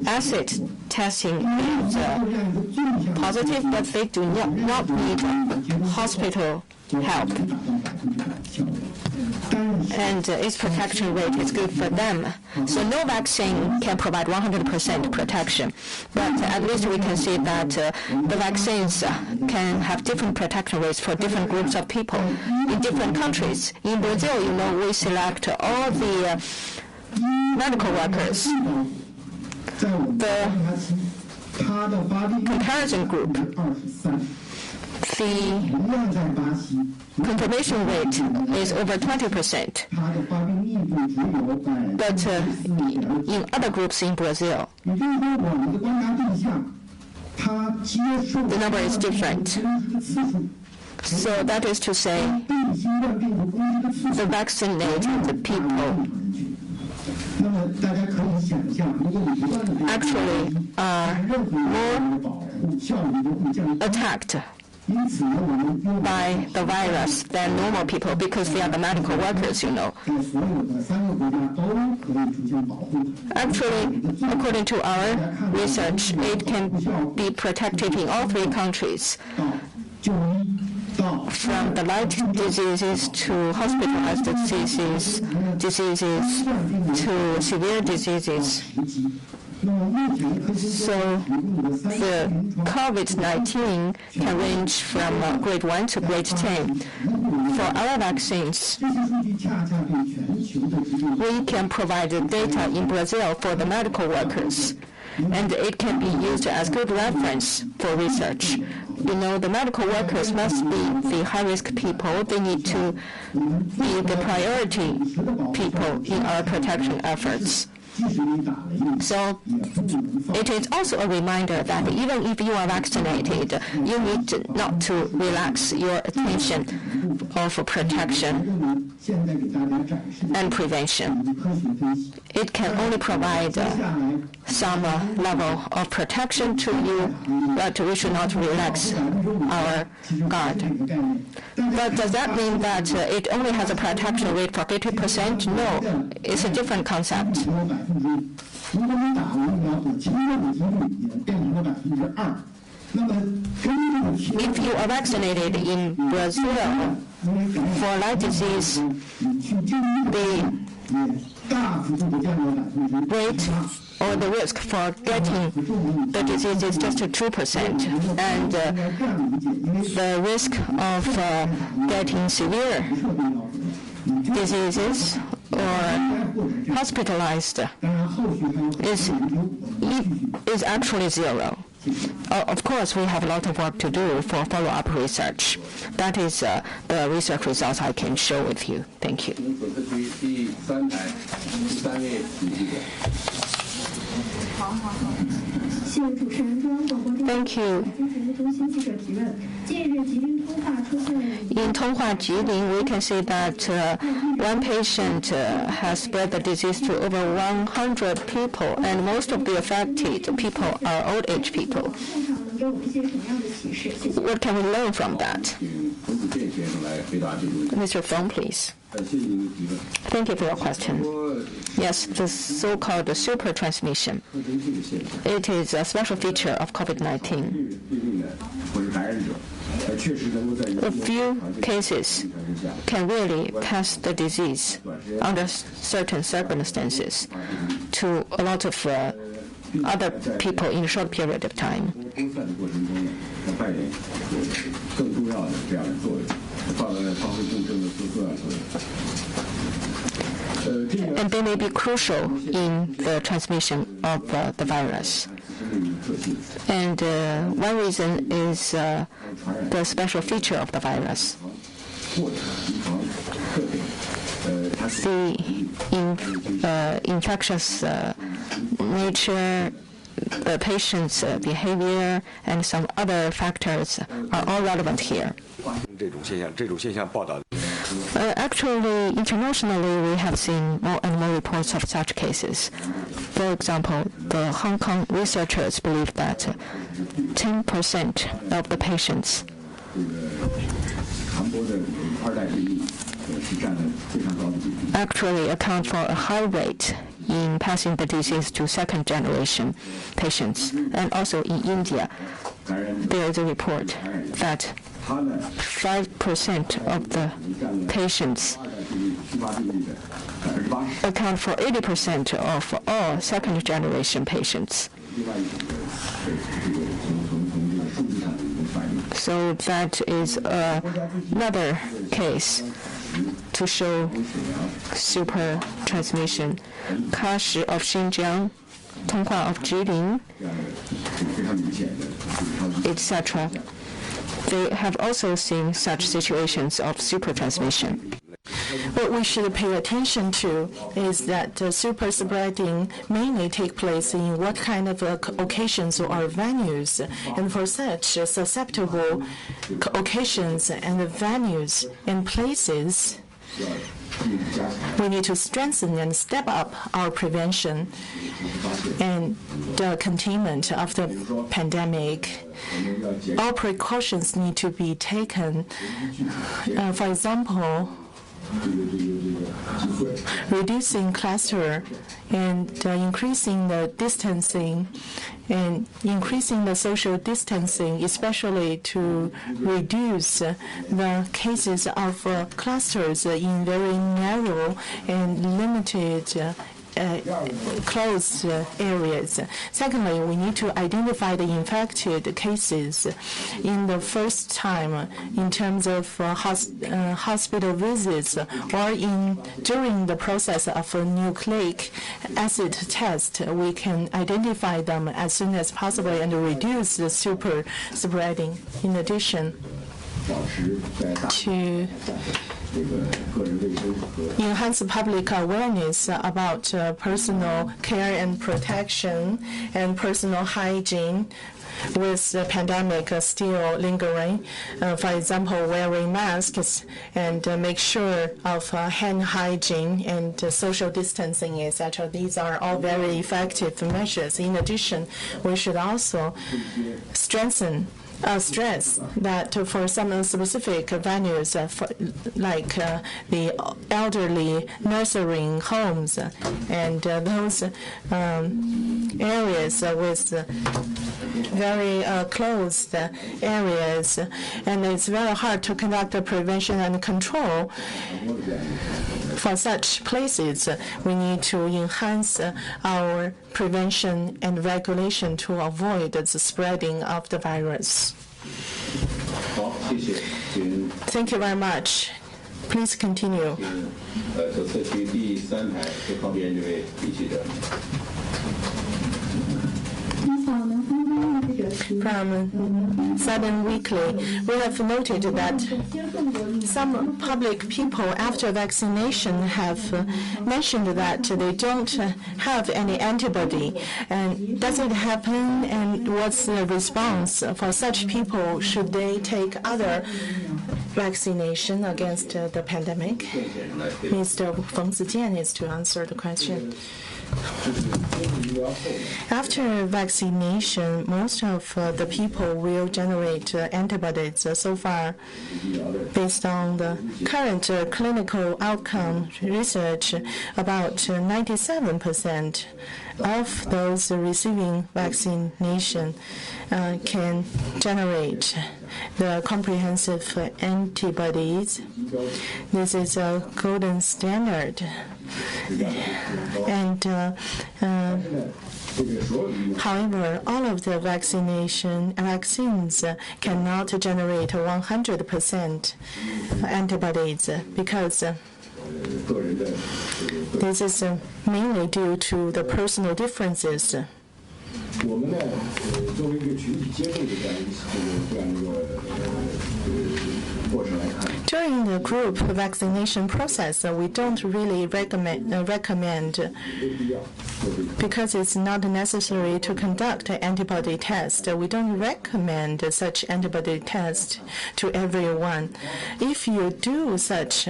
acid testing is positive, but they do not need hospital help. And its protection rate is good for them. So no vaccine can provide 100% protection. But at least we can see that the vaccines can have different protection rates for different groups of people in different countries. In Brazil, we select all the medical workers. The comparison group, the confirmation rate is over 20%. But in other groups in Brazil, the number is different. So that is to say, the vaccinated people actually are more attacked by the virus than normal people because they are the medical workers, Actually, according to our research, it can be protected in all 3 countries, from the light diseases to hospitalized diseases to severe diseases. So the COVID-19 can range from grade 1 to grade 10. For our vaccines, we can provide data in Brazil for the medical workers, and it can be used as good reference for research. The medical workers must be the high-risk people. They need to be the priority people in our protection efforts. So it is also a reminder that even if you are vaccinated, you need not to relax your attention of protection and prevention. It can only provide some level of protection to you, but we should not relax our guard. But does that mean that it only has a protection rate for 50%? No, it's a different concept. If you are vaccinated in Brazil for lung disease, the rate or the risk for getting the disease is just 2%, and the risk of getting severe diseases or hospitalized is actually zero. Of course, we have a lot of work to do for follow-up research. That is the research results I can share with you. Thank you. Thank you. In Tonghua Jilin, we can see that one patient has spread the disease to over 100 people, and most of the affected people are old-age people. What can we learn from that? Mr. Feng, please. Thank you for your question. Yes, the so-called super transmission. It is a special feature of COVID-19. A few cases can really pass the disease under certain circumstances to a lot of other people in a short period of time. And they may be crucial in the transmission of the virus. And one reason is the special feature of the virus. The infectious nature, the patient's behavior, and some other factors are all relevant here. Actually, internationally, we have seen more and more reports of such cases. For example, the Hong Kong researchers believe that 10% of the patients actually account for a high rate in passing the disease to second-generation patients. And also in India, there is a report that 5% of the patients account for 80% of all second-generation patients. So that is another case to show super transmission. Kashi of Xinjiang, Tonghua of Jilin, etc. They have also seen such situations of super transmission. What we should pay attention to is that super spreading mainly take place in what kind of occasions or venues. And for such susceptible occasions and venues and places, we need to strengthen and step up our prevention and the containment of the pandemic. All precautions need to be taken. For example, reducing cluster and increasing the distancing and increasing the social distancing, especially to reduce the cases of clusters in very narrow and limited closed areas. Secondly, we need to identify the infected cases in the first time in terms of hospital visits or during the process of a nucleic acid test. We can identify them as soon as possible and reduce the super spreading. In addition to enhance public awareness about personal care and protection and personal hygiene, with the pandemic still lingering. For example, wearing masks and make sure of hand hygiene and social distancing, etc. These are all very effective measures. In addition, we should also stress that for some specific venues, like the elderly nursing homes and those areas with very closed areas, and it's very hard to conduct the prevention and control. For such places, we need to enhance our prevention and regulation to avoid the spreading of the virus. Thank you very much. Please continue. From Southern Weekly, we have noted that some public people after vaccination have mentioned that they don't have any antibody. And does it happen, and what's the response for such people? Should they take other vaccination against the pandemic? Mr. Feng Zijian is to answer the question. After vaccination, most of the people will generate antibodies. So far, based on the current clinical outcome research, about 97% of those receiving vaccination can generate the comprehensive antibodies. This is a golden standard. And however, all of the vaccines cannot generate 100% antibodies because this is mainly due to the personal differences. During the group vaccination process, we don't really recommend because it's not necessary to conduct an antibody test. We don't recommend such antibody test to everyone. If you do such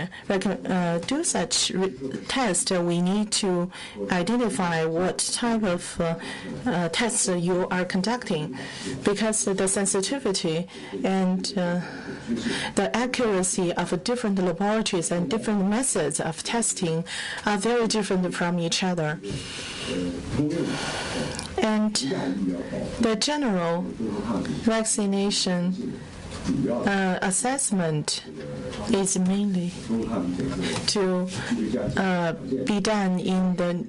test, we need to identify what type of tests you are conducting, because the sensitivity and the accuracy of different laboratories and different methods of testing are very different from each other. And the general vaccination assessment is mainly to be done in the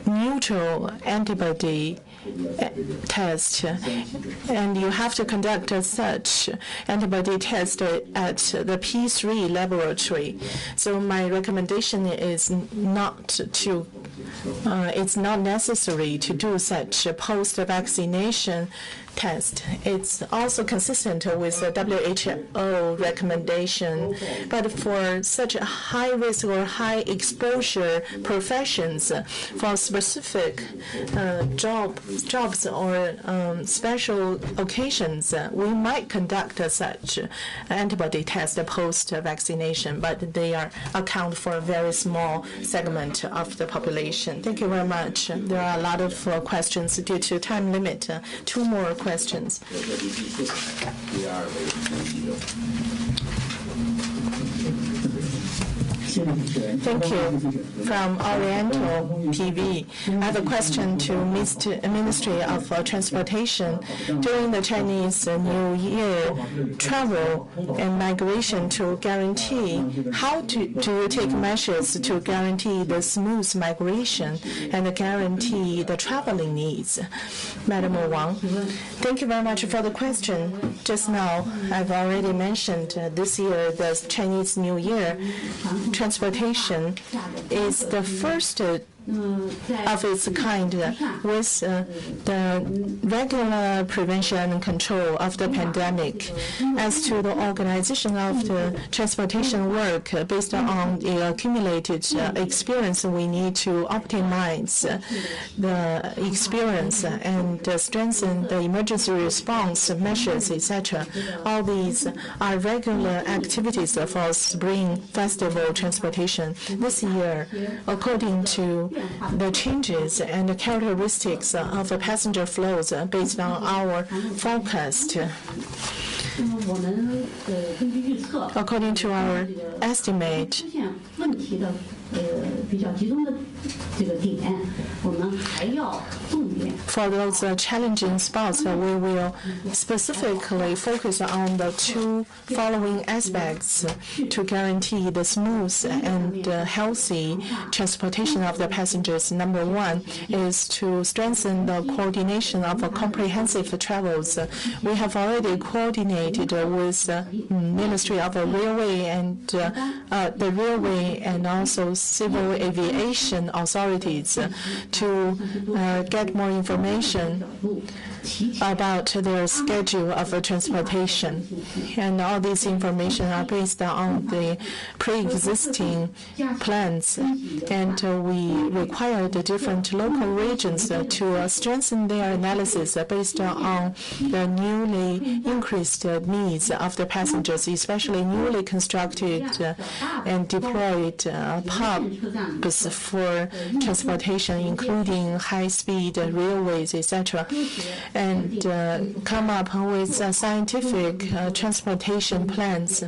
neutral antibody test, and you have to conduct such antibody test at the P3 laboratory. So my recommendation is it's not necessary to do such a post-vaccination test. It's also consistent with the WHO recommendation. But for such high risk or high exposure professions, for specific jobs or special occasions, we might conduct such antibody test post-vaccination, but they account for a very small segment of the population. Thank you very much. There are a lot of questions due to time limit. Two more questions. Thank you. From Oriental TV, I have a question to Ministry of Transportation. During the Chinese New Year, travel and migration to guarantee, how do you take measures to guarantee the smooth migration and guarantee the traveling needs? Madam Wang, thank you very much for the question. Just now, I've already mentioned this year, the Chinese New Year, transportation is the first of its kind with the regular prevention and control of the pandemic. As to the organization of the transportation work, based on the accumulated experience, we need to optimize the experience and strengthen the emergency response measures, etc. All these are regular activities for Spring Festival transportation. This year, according to the changes and the characteristics of passenger flows based on our forecast, according to our estimate, for those challenging spots, we will specifically focus on the two following aspects to guarantee the smooth and healthy transportation of the passengers. Number one is to strengthen the coordination of comprehensive travels. We have already coordinated with the Ministry of Railway and the Railway and also civil aviation authorities to get more information about their schedule of transportation. And all this information are based on the pre-existing plans. And we require the different local regions to strengthen their analysis based on the newly increased needs of the passengers, especially newly constructed and deployed hubs for transportation, including high-speed railways, etc., and come up with scientific transportation plans.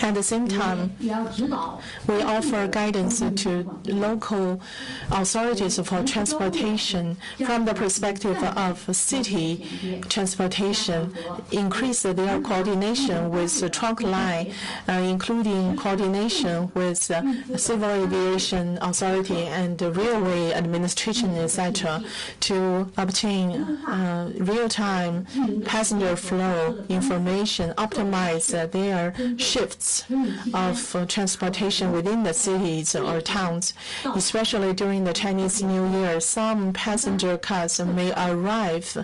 At the same time, we offer guidance to local authorities for transportation from the perspective of city transportation, increase their coordination with the trunk line, including coordination with civil aviation authority and railway administration, etc., to obtain real-time passenger flow information, optimize their shifts of transportation within the cities or towns, especially during the Chinese New Year. Some passenger cars may arrive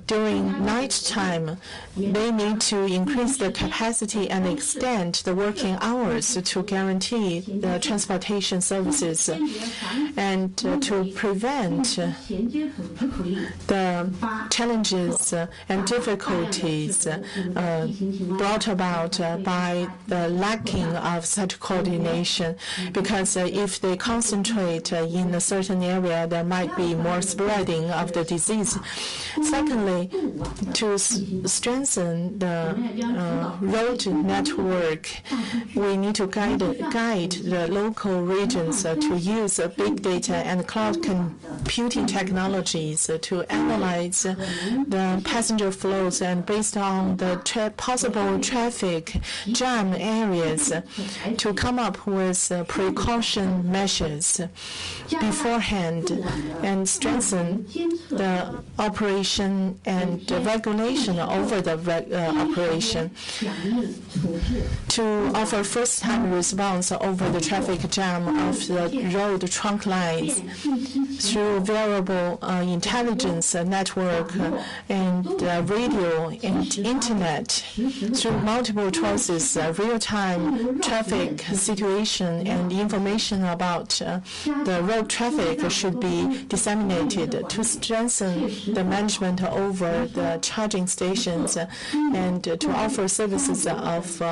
during night time. They need to increase the capacity and extend the working hours to guarantee the transportation services and to prevent the challenges and difficulties brought about by the lacking of such coordination, because if they concentrate in a certain area, there might be more spreading of the disease. Secondly, to strengthen the road network, we need to guide the local regions to use big data and cloud computing technologies to analyze the passenger flows, and based on the possible traffic jam areas, to come up with precaution measures beforehand and strengthen the operation and the regulation over the operation, to offer first-time response over the traffic jam of the road trunk lines through variable intelligence network and radio and internet, through multiple choices, real-time traffic situation and information about the road traffic should be disseminated to strengthen the management over the charging stations and to offer services of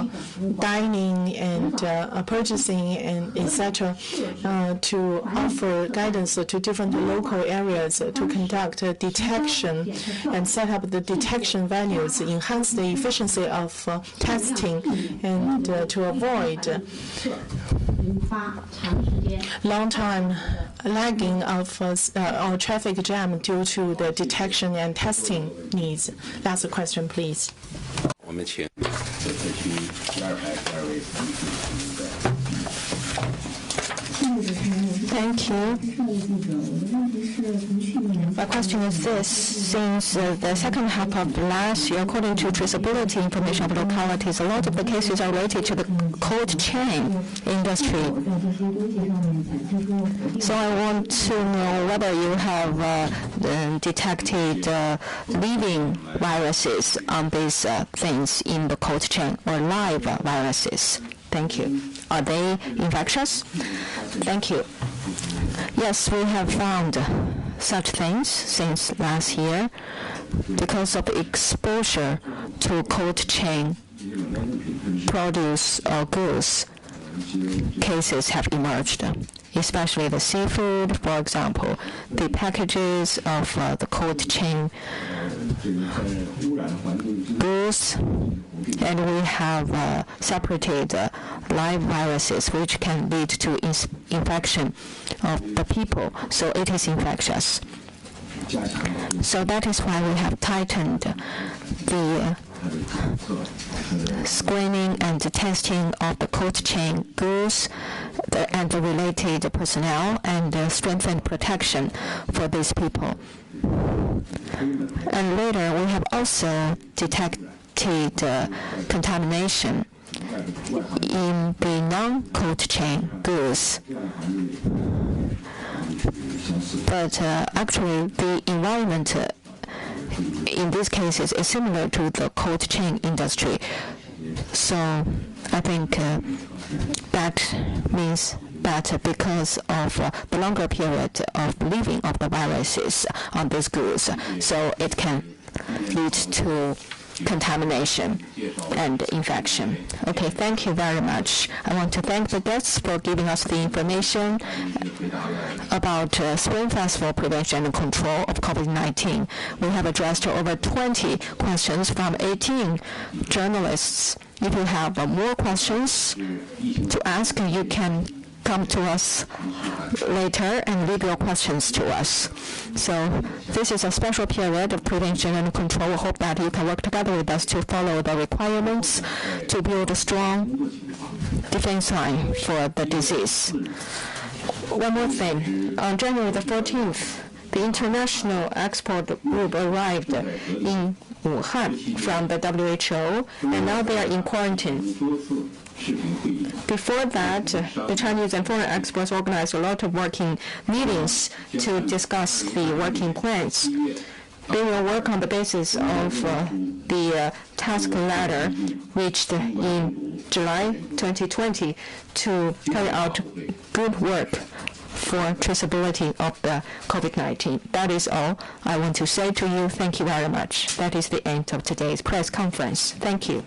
dining and purchasing and etc. To offer guidance to different local areas to conduct detection and set up the detection venues, enhance the efficiency of testing, and to avoid long time lagging of or traffic jam due to the detection and testing needs. Last question, please. Thank you. My question is this. Since the second half of last year, according to traceability information of localities, a lot of the cases are related to the cold chain industry. So I want to know whether you have detected living viruses on these things in the cold chain or live viruses. Thank you. Are they infectious? Thank you. Yes, we have found such things since last year because of exposure to cold chain produce or goods. Cases have emerged, especially the seafood, for example, the packages of the cold chain goods, and we have separated live viruses which can lead to infection of the people, so it is infectious. So that is why we have tightened the screening and the testing of the cold chain goods and the related personnel and strengthened protection for these people. And later, we have also detected contamination in the non-cold chain goods. But actually, the environment in these cases is similar to the cold chain industry. So I think that means that because of the longer period of living of the viruses on these goods, so it can lead to contamination and infection. Okay, thank you very much. I want to thank the guests for giving us the information about Spring Festival prevention and control of COVID-19. We have addressed over 20 questions from 18 journalists. If you have more questions to ask, you can come to us later and leave your questions to us. So this is a special period of prevention and control. We hope that you can work together with us to follow the requirements to build a strong defense line for the disease. One more thing. On January the 14th, the international expert group arrived in Wuhan from the WHO, and now they are in quarantine. Before that, the Chinese and foreign experts organized a lot of working meetings to discuss the working plans. They will work on the basis of the task ladder reached in July 2020 to carry out good work for traceability of the COVID-19. That is all I want to say to you. Thank you very much. That is the end of today's press conference. Thank you.